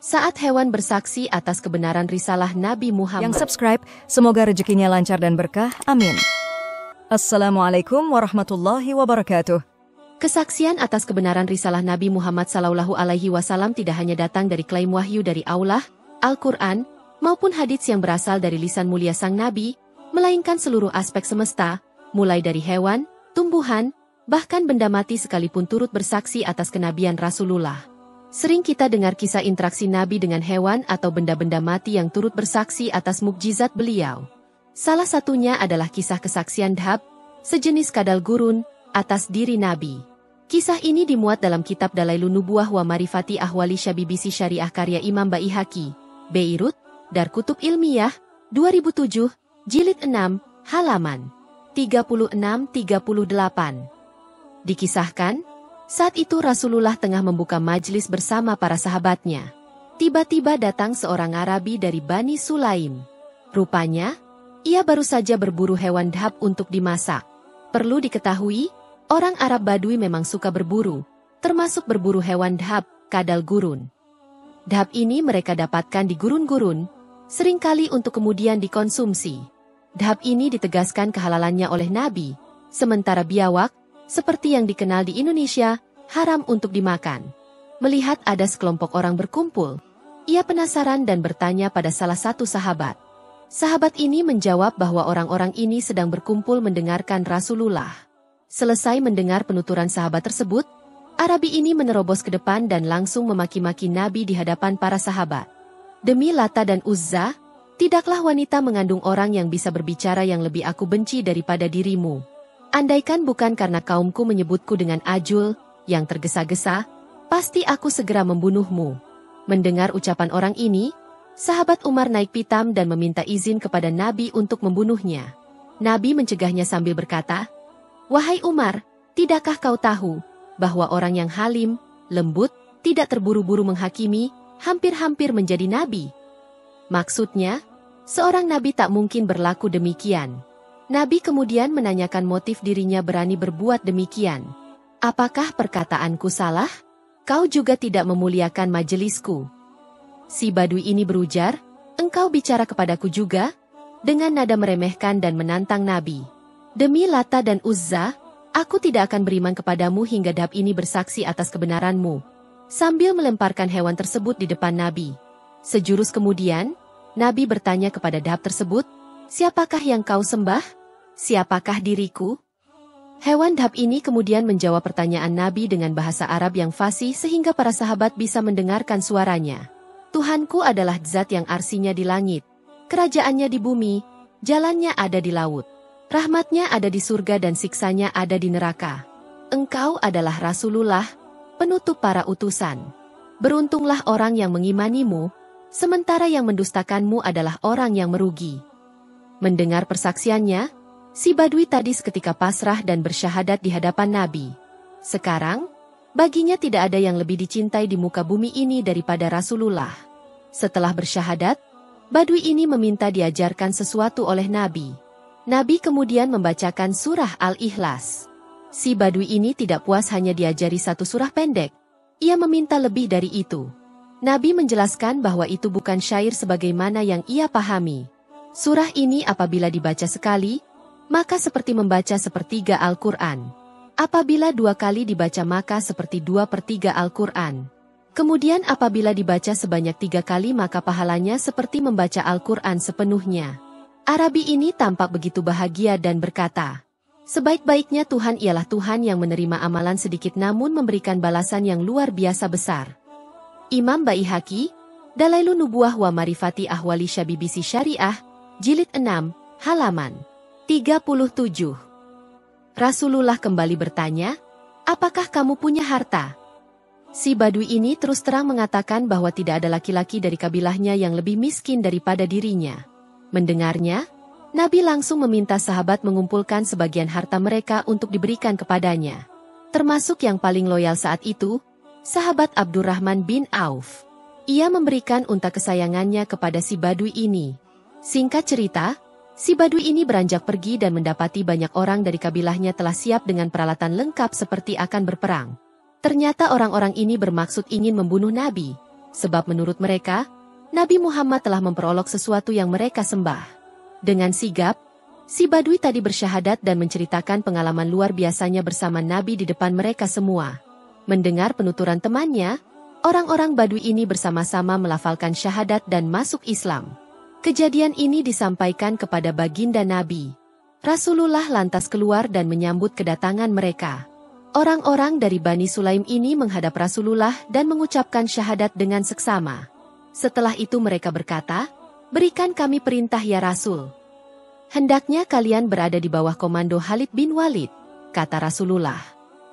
Saat hewan bersaksi atas kebenaran risalah Nabi Muhammad. Yang subscribe, semoga rezekinya lancar dan berkah. Amin. Assalamualaikum warahmatullahi wabarakatuh. Kesaksian atas kebenaran risalah Nabi Muhammad SAW tidak hanya datang dari klaim wahyu dari Allah, Al-Quran, maupun hadits yang berasal dari lisan mulia sang Nabi, melainkan seluruh aspek semesta, mulai dari hewan, tumbuhan, bahkan benda mati sekalipun turut bersaksi atas kenabian Rasulullah. Sering kita dengar kisah interaksi Nabi dengan hewan atau benda-benda mati yang turut bersaksi atas mukjizat beliau. Salah satunya adalah kisah kesaksian Dhab, sejenis kadal gurun, atas diri Nabi. Kisah ini dimuat dalam kitab Dalailun Nubuwah wa Marifati Ahwali Syabibisi Syariah karya Imam Baihaqi, Beirut, Dar Kutub Ilmiah, 2007, Jilid 6, halaman 36-38. Dikisahkan, saat itu Rasulullah tengah membuka majlis bersama para sahabatnya. Tiba-tiba datang seorang Arabi dari Bani Sulaim. Rupanya, ia baru saja berburu hewan dhab untuk dimasak. Perlu diketahui, orang Arab Badui memang suka berburu, termasuk berburu hewan dhab, kadal gurun. Dhab ini mereka dapatkan di gurun-gurun, seringkali untuk kemudian dikonsumsi. Dhab ini ditegaskan kehalalannya oleh Nabi, sementara biawak, seperti yang dikenal di Indonesia, haram untuk dimakan. Melihat ada sekelompok orang berkumpul, ia penasaran dan bertanya pada salah satu sahabat. Sahabat ini menjawab bahwa orang-orang ini sedang berkumpul mendengarkan Rasulullah. Selesai mendengar penuturan sahabat tersebut, Arabi ini menerobos ke depan dan langsung memaki-maki Nabi di hadapan para sahabat. Demi Lata dan Uzza, tidaklah wanita mengandung orang yang bisa berbicara yang lebih aku benci daripada dirimu. Andaikan bukan karena kaumku menyebutku dengan Ajul, yang tergesa-gesa, pasti aku segera membunuhmu. Mendengar ucapan orang ini, sahabat Umar naik pitam dan meminta izin kepada Nabi untuk membunuhnya. Nabi mencegahnya sambil berkata, "Wahai Umar, tidakkah kau tahu bahwa orang yang halim, lembut, tidak terburu-buru menghakimi, hampir-hampir menjadi nabi?" Maksudnya, seorang nabi tak mungkin berlaku demikian. Nabi kemudian menanyakan motif dirinya berani berbuat demikian. "Apakah perkataanku salah? Kau juga tidak memuliakan majelisku." Si Badui ini berujar, "Engkau bicara kepadaku juga?" Dengan nada meremehkan dan menantang Nabi. "Demi Lata dan Uzza, aku tidak akan beriman kepadamu hingga dhab ini bersaksi atas kebenaranmu." Sambil melemparkan hewan tersebut di depan Nabi. Sejurus kemudian, Nabi bertanya kepada dhab tersebut, "Siapakah yang kau sembah? Siapakah diriku?" Hewan dhab ini kemudian menjawab pertanyaan Nabi dengan bahasa Arab yang fasih sehingga para sahabat bisa mendengarkan suaranya. "Tuhanku adalah zat yang arsinya di langit, kerajaannya di bumi, jalannya ada di laut. Rahmatnya ada di surga dan siksanya ada di neraka. Engkau adalah Rasulullah, penutup para utusan. Beruntunglah orang yang mengimanimu, sementara yang mendustakanmu adalah orang yang merugi." Mendengar persaksiannya, si Badui tadi seketika pasrah dan bersyahadat di hadapan Nabi. Sekarang, baginya tidak ada yang lebih dicintai di muka bumi ini daripada Rasulullah. Setelah bersyahadat, Badui ini meminta diajarkan sesuatu oleh Nabi. Nabi kemudian membacakan surah Al-Ikhlas. Si Badui ini tidak puas hanya diajari satu surah pendek. Ia meminta lebih dari itu. Nabi menjelaskan bahwa itu bukan syair sebagaimana yang ia pahami. Surah ini apabila dibaca sekali, maka seperti membaca sepertiga Al-Quran. Apabila 2 kali dibaca maka seperti 2/3 Al-Quran. Kemudian apabila dibaca sebanyak 3 kali maka pahalanya seperti membaca Al-Quran sepenuhnya. Arabi ini tampak begitu bahagia dan berkata, "Sebaik-baiknya Tuhan ialah Tuhan yang menerima amalan sedikit namun memberikan balasan yang luar biasa besar." Imam Baihaqi, Dalailun Nubuwah wa Marifati Ahwali Syabibisi Syariah, Jilid 6, halaman 37. Rasulullah kembali bertanya, "Apakah kamu punya harta?" Si Badui ini terus terang mengatakan bahwa tidak ada laki-laki dari kabilahnya yang lebih miskin daripada dirinya. Mendengarnya, Nabi langsung meminta sahabat mengumpulkan sebagian harta mereka untuk diberikan kepadanya. Termasuk yang paling loyal saat itu, sahabat Abdurrahman bin Auf. Ia memberikan unta kesayangannya kepada si Badui ini. Singkat cerita, si Badui ini beranjak pergi dan mendapati banyak orang dari kabilahnya telah siap dengan peralatan lengkap seperti akan berperang. Ternyata orang-orang ini bermaksud ingin membunuh Nabi. sebab menurut mereka, Nabi Muhammad telah memperolok sesuatu yang mereka sembah. Dengan sigap, si Badui tadi bersyahadat dan menceritakan pengalaman luar biasanya bersama Nabi di depan mereka semua. Mendengar penuturan temannya, orang-orang Badui ini bersama-sama melafalkan syahadat dan masuk Islam. Kejadian ini disampaikan kepada baginda Nabi. Rasulullah lantas keluar dan menyambut kedatangan mereka. Orang-orang dari Bani Sulaim ini menghadap Rasulullah dan mengucapkan syahadat dengan seksama. Setelah itu mereka berkata, "Berikan kami perintah ya Rasul. Hendaknya kalian berada di bawah komando Khalid bin Walid," kata Rasulullah.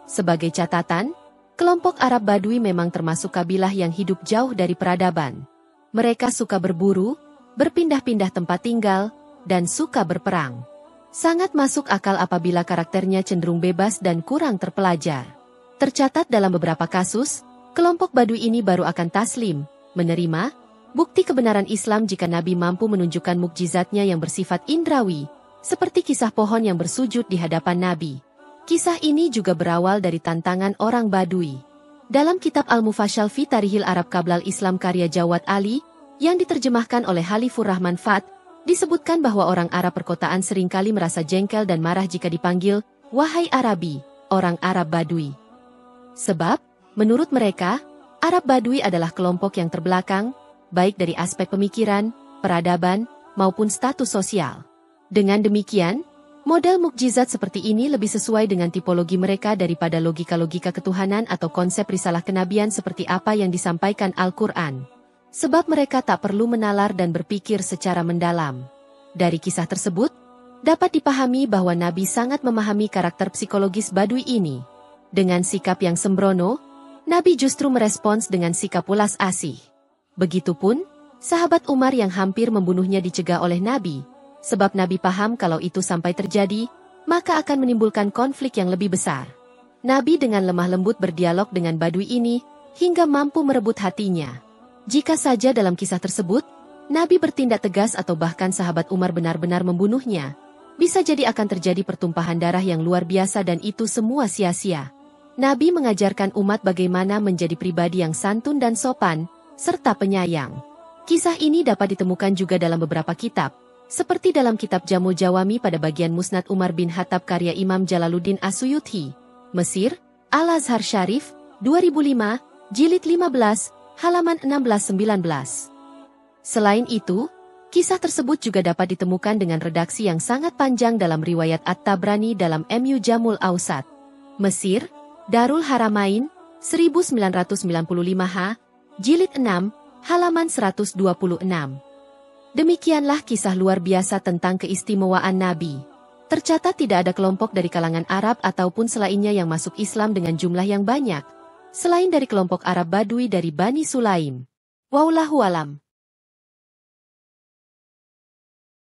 Sebagai catatan, kelompok Arab Badui memang termasuk kabilah yang hidup jauh dari peradaban. Mereka suka berburu, berpindah-pindah tempat tinggal, dan suka berperang. Sangat masuk akal apabila karakternya cenderung bebas dan kurang terpelajar. Tercatat dalam beberapa kasus, kelompok Badui ini baru akan taslim, menerima, bukti kebenaran Islam jika Nabi mampu menunjukkan mukjizatnya yang bersifat indrawi, seperti kisah pohon yang bersujud di hadapan Nabi. Kisah ini juga berawal dari tantangan orang Badui. Dalam kitab Al-Mufassal fi Tarihil Arab Qablal Islam karya Jawad Ali, yang diterjemahkan oleh Halifur Rahman Fat, disebutkan bahwa orang Arab perkotaan seringkali merasa jengkel dan marah jika dipanggil, "Wahai Arabi," orang Arab Badui. Sebab, menurut mereka, Arab Badui adalah kelompok yang terbelakang, baik dari aspek pemikiran, peradaban, maupun status sosial. Dengan demikian, model mukjizat seperti ini lebih sesuai dengan tipologi mereka daripada logika-logika ketuhanan atau konsep risalah kenabian seperti apa yang disampaikan Al-Quran. Sebab mereka tak perlu menalar dan berpikir secara mendalam. Dari kisah tersebut, dapat dipahami bahwa Nabi sangat memahami karakter psikologis Badui ini. Dengan sikap yang sembrono, Nabi justru merespons dengan sikap welas asih. Begitupun, sahabat Umar yang hampir membunuhnya dicegah oleh Nabi, sebab Nabi paham kalau itu sampai terjadi, maka akan menimbulkan konflik yang lebih besar. Nabi dengan lemah lembut berdialog dengan Badui ini, hingga mampu merebut hatinya. Jika saja dalam kisah tersebut, Nabi bertindak tegas atau bahkan sahabat Umar benar-benar membunuhnya, bisa jadi akan terjadi pertumpahan darah yang luar biasa dan itu semua sia-sia. Nabi mengajarkan umat bagaimana menjadi pribadi yang santun dan sopan, serta penyayang. Kisah ini dapat ditemukan juga dalam beberapa kitab, seperti dalam kitab Jamu Jawami pada bagian Musnad Umar bin Khattab karya Imam Jalaluddin As-Suyuti, Mesir, Al-Azhar Syarif, 2005, Jilid 15, halaman 16-19. Selain itu, kisah tersebut juga dapat ditemukan dengan redaksi yang sangat panjang dalam riwayat At-Tabrani dalam Mu'jamul Awsat. Mesir, Darul Haramain, 1995 Jilid 6, halaman 126. Demikianlah kisah luar biasa tentang keistimewaan Nabi. Tercatat tidak ada kelompok dari kalangan Arab ataupun selainnya yang masuk Islam dengan jumlah yang banyak, selain dari kelompok Arab Badui dari Bani Sulaim. Wallahu alam.